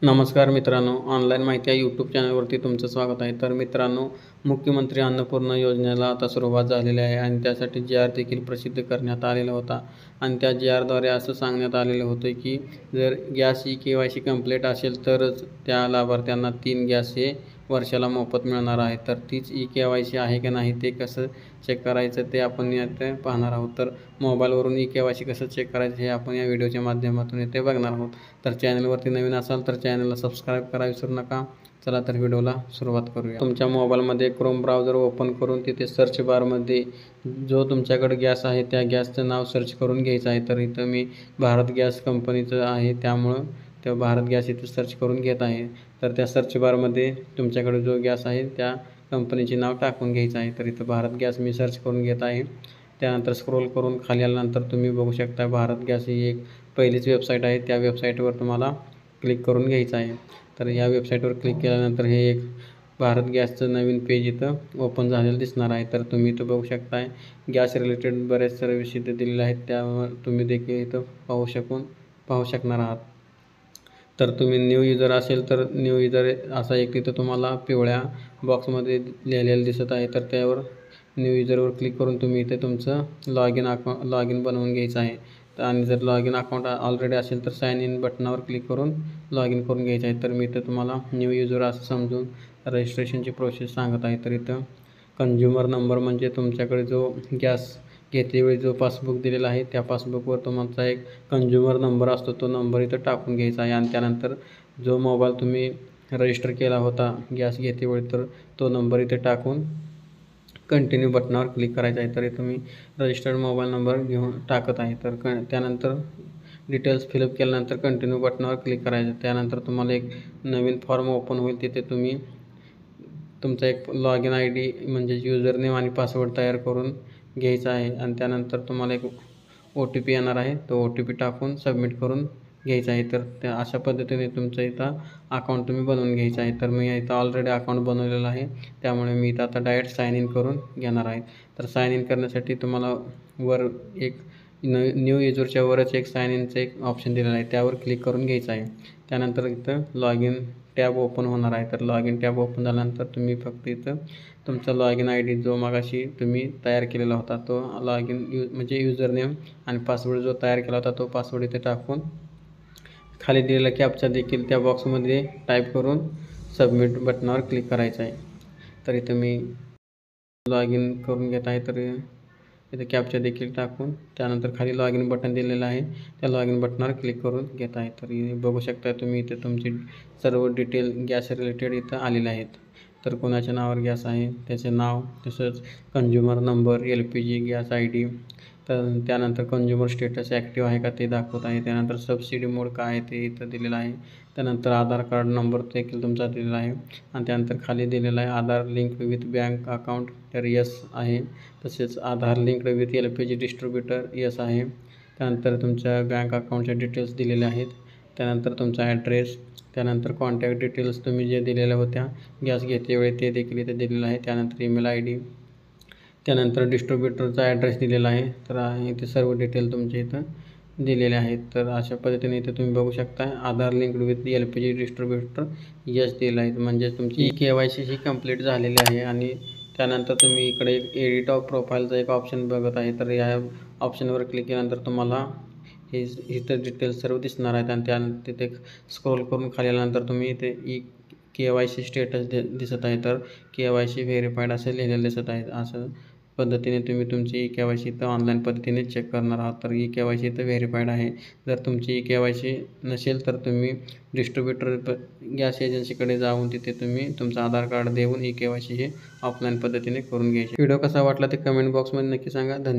नमस्कार मित्रांनो, ऑनलाईन माहिती या यूट्यूब चॅनलवरती तुमचं स्वागत आहे. तर मित्रांनो, मुख्यमंत्री अन्नपूर्णा योजनेला आता सुरुवात झालेली आहे आणि त्यासाठी जी-आर देखील प्रसिद्ध करण्यात आलेला होता आणि त्या जी-आरद्वारे असं सांगण्यात आलेलं होतं की जर गॅस ई-के-वाय-सी कंप्लीट असेल तरच त्या लाभार्थ्यांना 3 गॅस हे वर्षाला मोफत मिळणार आहे. तर तीच ई-के-वाय-सी आहे की नाही ते कसं चेक करायचं ते आपण यात पाहणार आहोत. तर मोबाईलवरून ई-के-वाय-सी कसं चेक करायचं हे आपण या व्हिडिओच्या माध्यमातून इथे बघणार आहोत. तर चॅनलवरती नवीन असाल तर चॅनलला सबस्क्राईब करा विसरू नका. चला तर व्हिडिओला सुरुवात करूया. तुमच्या मोबाईलमध्ये क्रोम ब्राउझर ओपन करून तिथे सर्च बारमध्ये जो तुमच्याकडे गॅस आहे त्या गॅसचं नाव सर्च करून घ्यायचं आहे. तर इथं मी भारत गॅस कंपनीचं आहे त्यामुळं त्या भारत गॅस इथं सर्च करून घेत आहे. तर त्या सर्च बारमध्ये तुमच्याकडे जो गॅस आहे त्या कंपनीचे नाव टाकून घ्यायचं आहे. तर इथं भारत गॅस मी सर्च करून घेत आहे. त्यानंतर स्क्रोल करून खाली आल्यानंतर तुम्ही बघू शकता भारत गॅस ही एक पहिलीच वेबसाईट आहे. त्या वेबसाईटवर तुम्हाला क्लिक करून घ्यायचं आहे. तर या वेबसाईटवर क्लिक केल्यानंतर हे एक भारत गॅसचं नवीन पेज इथं ओपन झालेलं दिसणार आहे. तर तुम्ही इथं बघू शकताय गॅस रिलेटेड बरेच सर्व्हिस इथे दिलेल्या आहेत. त्यावर तुम्ही देखील इथं पाहू शकणार आहात. तर तुम्ही न्यू युजर असेल तर न्यू युजर असा एक तिथं तुम्हाला पिवळ्या बॉक्समध्ये लिहिलेलं दिसत आहे. तर त्यावर न्यू युजरवर क्लिक करून तुम्ही इथे तुमचं लॉग इन बनवून घ्यायचं आहे. आणि जर लॉग इन अकाउंट ऑलरेडी असेल तर साइन इन बटनावर क्लिक करून लॉग इन करून घ्यायचं आहे. तर मी इथं तुम्हाला न्यू युजर असं समजून रजिस्ट्रेशनची प्रोसेस सांगत आहे. तर इथं कंझ्युमर नंबर म्हणजे तुमच्याकडे जो गॅस घेतेवेळी जो पासबुक दिलेला आहे त्या पासबुकवर तुमचा एक कंझ्युमर नंबर असतो तो नंबर इथं टाकून घ्यायचा आहे. आणि त्यानंतर जो मोबाईल तुम्ही रजिस्टर केला होता गॅस घेतेवेळी तर तो नंबर इथे टाकून कंटिन्यू बटनावर क्लिक करायचं आहे. तर इथं मी रजिस्टर्ड मोबाईल नंबर घेऊन टाकत आहे. तर त्यानंतर डिटेल्स फिलअप केल्यानंतर कंटिन्यू बटनावर क्लिक करायचं. त्यानंतर तुम्हाला एक नवीन फॉर्म ओपन होईल. तिथे तुम्ही तुमचा एक लॉग इन ID म्हणजे युजर नेम आणि पासवर्ड तयार करून घ्यायचा आहे. आणि त्यानंतर तुम्हाला एक OTP येणार आहे. तो OTP टाकून सबमिट करून घ्यायचा आहे. तर त्या अशा पद्धतीने तुमचं इथं अकाउंट तुम्ही बनवून घ्यायचं आहे. तर मी इथं ऑलरेडी अकाउंट बनवलेलं आहे त्यामुळे मी इथं आता डायरेक्ट साइन इन करून घेणार आहे. तर साइन इन करण्यासाठी तुम्हाला वर एक न्यू युजरच्या वरच एक साइन इनचं एक ऑप्शन दिलेलं आहे त्यावर क्लिक करून घ्यायचं आहे. त्यानंतर इथं लॉग इन टॅब ओपन होणार आहे. तर लॉग इन टॅब ओपन झाल्यानंतर तुम्ही फक्त इथं तुमचा लॉग इन ID जो मगाशी तुम्ही तयार केलेला होता तो लॉग इन म्हणजे युजर नेम आणि पासवर्ड जो तयार केला होता तो पासवर्ड इथे टाकून खाली दिलेला कॅप्चा देखील त्या बॉक्समध्ये टाईप करून सबमिट बटनावर क्लिक करायचं आहे. तर इथं मी लॉग इन करून घेत आहे. तर इथे कॅप्चा देखील टाकून त्यानंतर खाली लॉग इन बटन दिलेलं आहे त्या लॉग इन बटनावर क्लिक करून घेत आहे. तर बघू शकता तुम्ही इथे तुमची सर्व डिटेल गॅस रिलेटेड इथं आलेले आहेत. तर कोणाच्या नावावर गॅस आहे त्याचे नाव, तसंच consumer number, LPG gas ID, तर त्यानंतर कंझ्युमर स्टेटस ॲक्टिव्ह आहे का ते दाखवत आहे. त्यानंतर सबसिडी मोड काय आहे ते इथं दिलेलं आहे. त्यानंतर आधार कार्ड नंबर देखील तुमचा दिलेला आहे. आणि त्यानंतर खाली दिलेला आहे Aadhaar linked with bank account, तर यस आहे. तसेच Aadhaar linked with LPG distributor yes आहे. त्यानंतर तुमच्या बँक अकाउंटच्या डिटेल्स दिलेल्या आहेत. त्यानंतर तुमचा ॲड्रेस, त्यानंतर कॉन्टॅक्ट डिटेल्स तुम्ही जे दिलेल्या होत्या गॅस घेतेवेळी ते देखील इथे दिलेलं आहे. त्यानंतर ईमेल ID, त्यानंतर डिस्ट्रीब्युटरचा ॲड्रेस दिलेला आहे. तर इथे सर्व डिटेल तुमचे इथं दिलेले आहेत. तर अशा पद्धतीने इथे तुम्ही बघू शकता Aadhaar linked with LPG distributor yes दिलं आहे. म्हणजे तुमची KYC ही कंप्लीट झालेली आहे. आणि त्यानंतर तुम्ही इकडे एक एडिट ऑफ प्रोफाईलचा एक ऑप्शन बघत आहे. तर या ऑप्शनवर क्लिक केल्यानंतर तुम्हाला हे इथं डिटेल्स सर्व दिसणार आहेत. आणि तिथे स्क्रोल करून खाली आल्यानंतर तुम्ही इथे KYC स्टेटस दिसत आहे. तर KYC व्हेरीफाईड असं लिहिलेलं दिसत आहे. असं पद्धतीने तुम्ही तुमची KYC इथं ऑनलाईन पद्धतीने चेक करणार आहात. तर KYC इथं व्हेरीफाईड आहे. जर तुमची KYC नसेल तर तुम्ही डिस्ट्रीब्युटर गॅस एजन्सीकडे जाऊन तिथे तुम्ही तुमचं आधार कार्ड देऊन KYC हे ऑफलाईन पद्धतीने करून घ्यायचे. व्हिडिओ कसा वाटला ते कमेंट बॉक्समध्ये नक्की सांगा. धन्यवाद.